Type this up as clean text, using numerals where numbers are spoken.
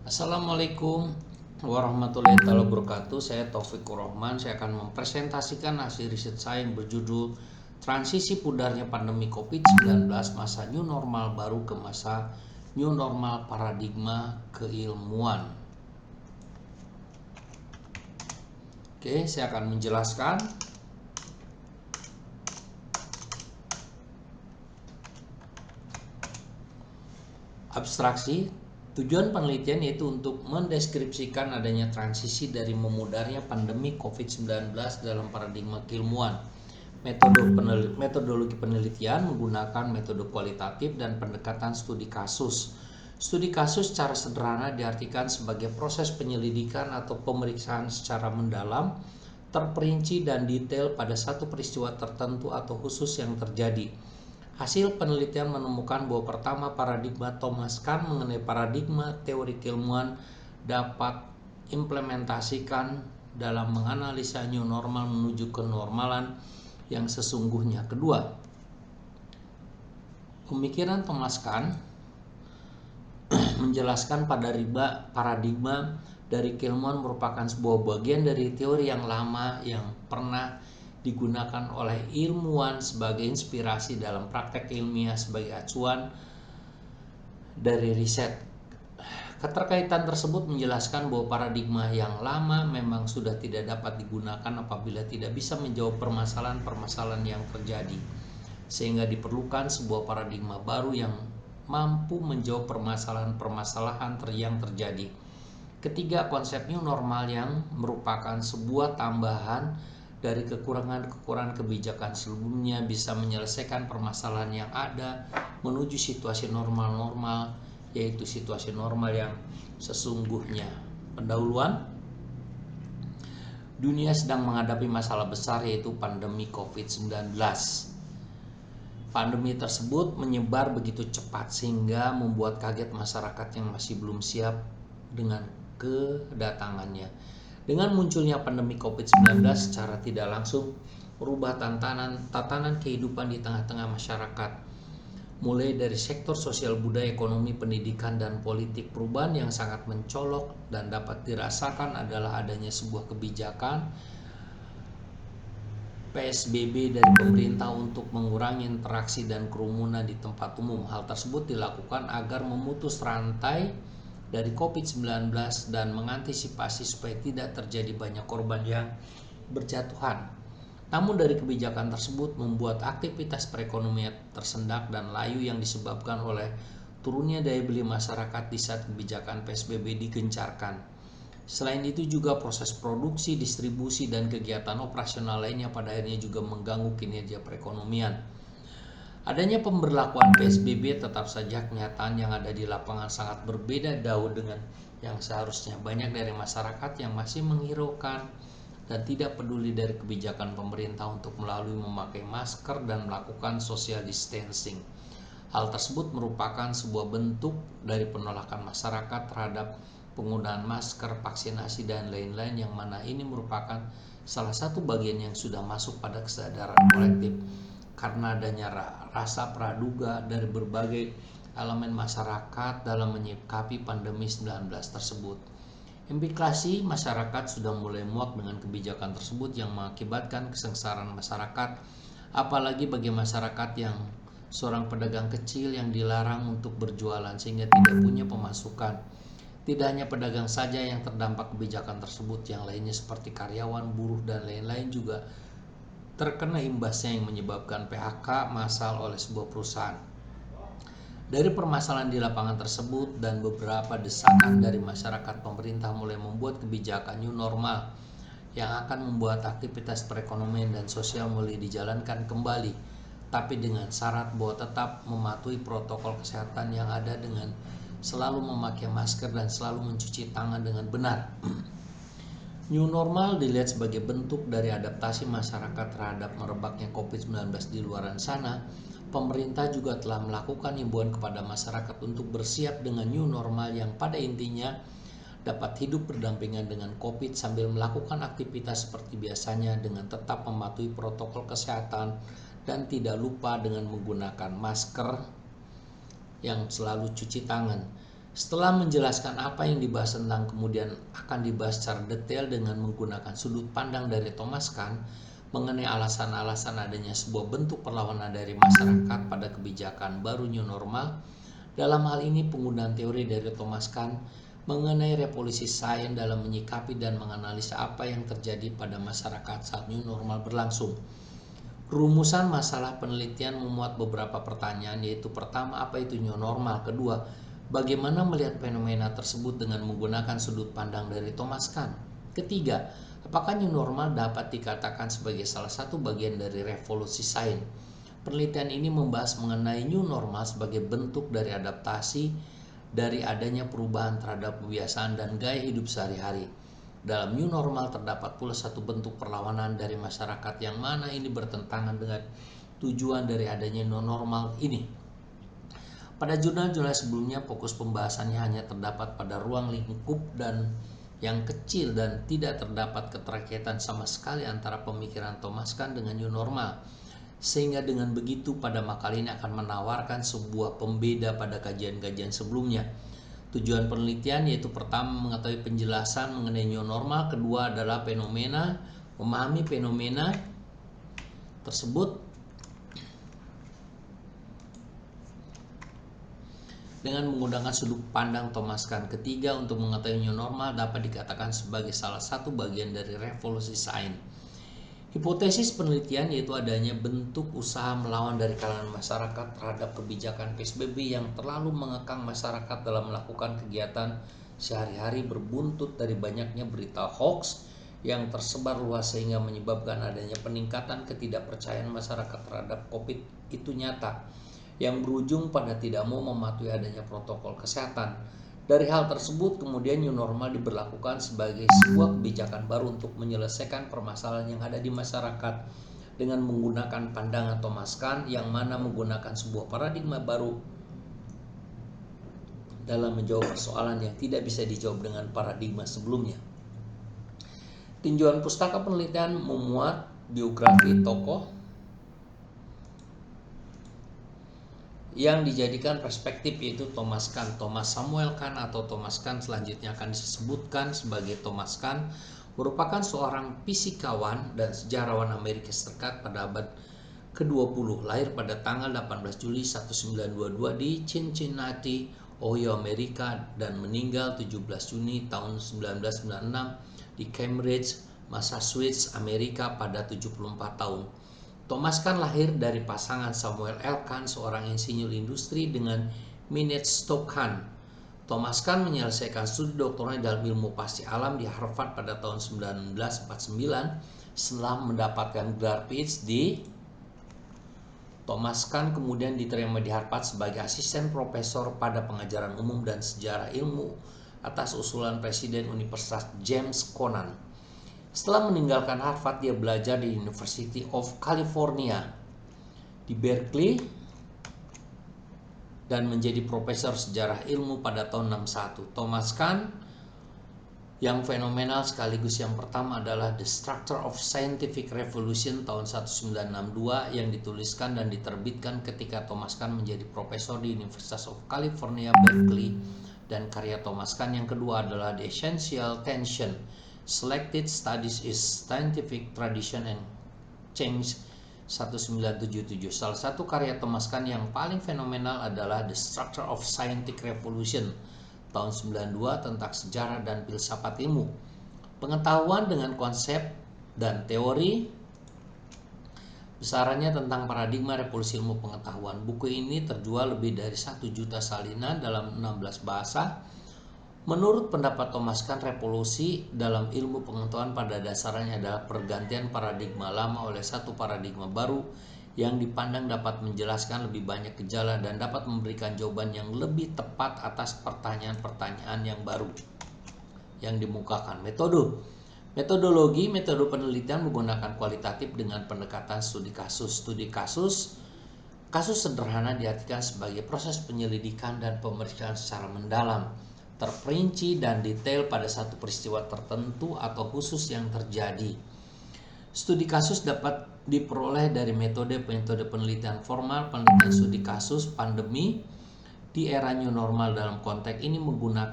Assalamualaikum warahmatullahi wabarakatuh. Saya Taufikur Rahman. Saya akan mempresentasikan hasil riset saya yang berjudul Transisi Pudarnya Pandemi COVID-19 Masa New Normal Baru ke Masa New Normal Paradigma Keilmuan. Oke, saya akan menjelaskan. Abstraksi. Tujuan penelitian yaitu untuk mendeskripsikan adanya transisi dari memudarnya pandemi COVID-19 dalam paradigma keilmuan. Metodologi penelitian menggunakan metode kualitatif dan pendekatan studi kasus. Studi kasus secara sederhana diartikan sebagai proses penyelidikan atau pemeriksaan secara mendalam, terperinci dan detail pada satu peristiwa tertentu atau khusus yang terjadi. Hasil penelitian menemukan bahwa pertama paradigma Thomas Kahn mengenai paradigma teori keilmuan dapat implementasikan dalam menganalisa new normal menuju kenormalan yang sesungguhnya. Kedua, pemikiran Thomas Kahn menjelaskan paradigma dari keilmuan merupakan sebuah bagian dari teori yang lama yang pernah digunakan oleh ilmuwan sebagai inspirasi dalam praktek ilmiah sebagai acuan dari riset. Keterkaitan tersebut menjelaskan bahwa paradigma yang lama memang sudah tidak dapat digunakan apabila tidak bisa menjawab permasalahan-permasalahan yang terjadi, sehingga diperlukan sebuah paradigma baru yang mampu menjawab permasalahan-permasalahan yang terjadi. Ketiga, konsep new normal yang merupakan sebuah tambahan dari kekurangan-kekurangan kebijakan sebelumnya bisa menyelesaikan permasalahan yang ada menuju situasi normal, yaitu situasi normal yang sesungguhnya. Pendahuluan. Dunia sedang menghadapi masalah besar yaitu pandemi COVID-19. Pandemi tersebut menyebar begitu cepat sehingga membuat kaget masyarakat yang masih belum siap dengan kedatangannya. Dengan munculnya pandemi COVID-19 secara tidak langsung merubah tatanan kehidupan di tengah-tengah masyarakat. Mulai dari sektor sosial, budaya, ekonomi, pendidikan, dan politik, perubahan yang sangat mencolok dan dapat dirasakan adalah adanya sebuah kebijakan PSBB dari pemerintah untuk mengurangi interaksi dan kerumunan di tempat umum. Hal tersebut dilakukan agar memutus rantai dari COVID-19 dan mengantisipasi supaya tidak terjadi banyak korban yang berjatuhan. Namun dari kebijakan tersebut membuat aktivitas perekonomian tersendat dan layu yang disebabkan oleh turunnya daya beli masyarakat di saat kebijakan PSBB digencarkan. Selain itu juga proses produksi, distribusi, dan kegiatan operasional lainnya pada akhirnya juga mengganggu kinerja perekonomian. Adanya pemberlakuan PSBB tetap saja kenyataan yang ada di lapangan sangat berbeda jauh dengan yang seharusnya. Banyak dari masyarakat yang masih menghiraukan dan tidak peduli dari kebijakan pemerintah untuk melalui memakai masker dan melakukan social distancing. Hal tersebut merupakan sebuah bentuk dari penolakan masyarakat terhadap penggunaan masker, vaksinasi, dan lain-lain, yang mana ini merupakan salah satu bagian yang sudah masuk pada kesadaran kolektif karena adanya rasa praduga dari berbagai elemen masyarakat dalam menyikapi pandemi 19 tersebut. Implikasi masyarakat sudah mulai muak dengan kebijakan tersebut yang mengakibatkan kesengsaraan masyarakat, apalagi bagi masyarakat yang seorang pedagang kecil yang dilarang untuk berjualan sehingga tidak punya pemasukan. Tidak hanya pedagang saja yang terdampak kebijakan tersebut, yang lainnya seperti karyawan, buruh, dan lain-lain juga terkena imbasnya yang menyebabkan PHK massal oleh sebuah perusahaan. Dari permasalahan di lapangan tersebut dan beberapa desakan dari masyarakat, pemerintah mulai membuat kebijakan new normal yang akan membuat aktivitas perekonomian dan sosial mulai dijalankan kembali, tapi dengan syarat bahwa tetap mematuhi protokol kesehatan yang ada dengan selalu memakai masker dan selalu mencuci tangan dengan benar. New normal dilihat sebagai bentuk dari adaptasi masyarakat terhadap merebaknya COVID-19 di luar sana. Pemerintah juga telah melakukan himbauan kepada masyarakat untuk bersiap dengan new normal yang pada intinya dapat hidup berdampingan dengan COVID sambil melakukan aktivitas seperti biasanya dengan tetap mematuhi protokol kesehatan dan tidak lupa dengan menggunakan masker yang selalu cuci tangan. Setelah menjelaskan apa yang dibahas tentang kemudian akan dibahas secara detail dengan menggunakan sudut pandang dari Thomas Kahn mengenai alasan-alasan adanya sebuah bentuk perlawanan dari masyarakat pada kebijakan baru new normal. Dalam hal ini penggunaan teori dari Thomas Kahn mengenai revolusi sains dalam menyikapi dan menganalisa apa yang terjadi pada masyarakat saat new normal berlangsung. Rumusan masalah penelitian memuat beberapa pertanyaan, yaitu pertama, apa itu new normal? Kedua, bagaimana melihat fenomena tersebut dengan menggunakan sudut pandang dari Thomas Kahn? Ketiga, apakah new normal dapat dikatakan sebagai salah satu bagian dari revolusi sains? Penelitian ini membahas mengenai new normal sebagai bentuk dari adaptasi dari adanya perubahan terhadap kebiasaan dan gaya hidup sehari-hari. Dalam new normal terdapat pula satu bentuk perlawanan dari masyarakat yang mana ini bertentangan dengan tujuan dari adanya new normal ini. Pada jurnal-jurnal sebelumnya, fokus pembahasannya hanya terdapat pada ruang lingkup dan yang kecil dan tidak terdapat keterkaitan sama sekali antara pemikiran Thomas Kahn dengan new normal. Sehingga dengan begitu pada makalah ini akan menawarkan sebuah pembeda pada kajian-kajian sebelumnya. Tujuan penelitian yaitu pertama mengetahui penjelasan mengenai new normal, kedua adalah fenomena, memahami fenomena tersebut dengan menggunakan sudut pandang Thomas Kahn. Ketiga, untuk mengetahui new normal dapat dikatakan sebagai salah satu bagian dari revolusi sains. Hipotesis penelitian yaitu adanya bentuk usaha melawan dari kalangan masyarakat terhadap kebijakan PSBB yang terlalu mengekang masyarakat dalam melakukan kegiatan sehari-hari berbuntut dari banyaknya berita hoax yang tersebar luas sehingga menyebabkan adanya peningkatan ketidakpercayaan masyarakat terhadap COVID itu nyata, yang berujung pada tidak mau mematuhi adanya protokol kesehatan. Dari hal tersebut kemudian new normal diberlakukan sebagai sebuah kebijakan baru untuk menyelesaikan permasalahan yang ada di masyarakat dengan menggunakan pandangan Thomas Kahn yang mana menggunakan sebuah paradigma baru dalam menjawab persoalan yang tidak bisa dijawab dengan paradigma sebelumnya. Tinjauan pustaka penelitian memuat biografi tokoh yang dijadikan perspektif yaitu Thomas Kahn. Thomas Samuel Kahn atau Thomas Kahn selanjutnya akan disebutkan sebagai Thomas Kahn merupakan seorang fisikawan dan sejarawan Amerika Serikat pada abad ke-20. Lahir pada tanggal 18 Juli 1922 di Cincinnati, Ohio, Amerika, dan meninggal 17 Juni tahun 1996 di Cambridge, Massachusetts, Amerika pada 74 tahun. Thomas Kahn lahir dari pasangan Samuel L. Kahn, seorang insinyur industri, dengan Minette Stokes Kahn. Thomas Kahn menyelesaikan studi doktornya dalam ilmu pasti alam di Harvard pada tahun 1949. Setelah mendapatkan gelar PhD, Thomas Kahn kemudian diterima di Harvard sebagai asisten profesor pada pengajaran umum dan sejarah ilmu atas usulan Presiden Universitas James Conant. Setelah meninggalkan Harvard, dia belajar di University of California di Berkeley dan menjadi profesor sejarah ilmu pada tahun 61. Thomas Kahn yang fenomenal sekaligus yang pertama adalah The Structure of Scientific Revolution tahun 1962 yang dituliskan dan diterbitkan ketika Thomas Kahn menjadi profesor di University of California, Berkeley. Dan karya Thomas Kahn yang kedua adalah The Essential Tension, Selected Studies is Scientific Tradition and Change 1977. Salah satu karya Thomas Kahn yang paling fenomenal adalah The Structure of Scientific Revolution tahun 92 tentang sejarah dan filsafat ilmu, pengetahuan dengan konsep dan teori besarannya tentang paradigma revolusi ilmu pengetahuan. Buku ini terjual lebih dari 1 juta salinan dalam 16 bahasa. Menurut pendapat Thomas Kahn, revolusi dalam ilmu pengetahuan pada dasarnya adalah pergantian paradigma lama oleh satu paradigma baru yang dipandang dapat menjelaskan lebih banyak gejala dan dapat memberikan jawaban yang lebih tepat atas pertanyaan-pertanyaan yang baru yang dimukakan. Metodologi penelitian menggunakan kualitatif dengan pendekatan studi kasus. Kasus sederhana diartikan sebagai proses penyelidikan dan pemeriksaan secara mendalam, terperinci dan detail pada satu peristiwa tertentu atau khusus yang terjadi. Studi kasus dapat diperoleh dari metode penelitian formal, penelitian studi kasus, pandemi, di era new normal dalam konteks ini menggunakan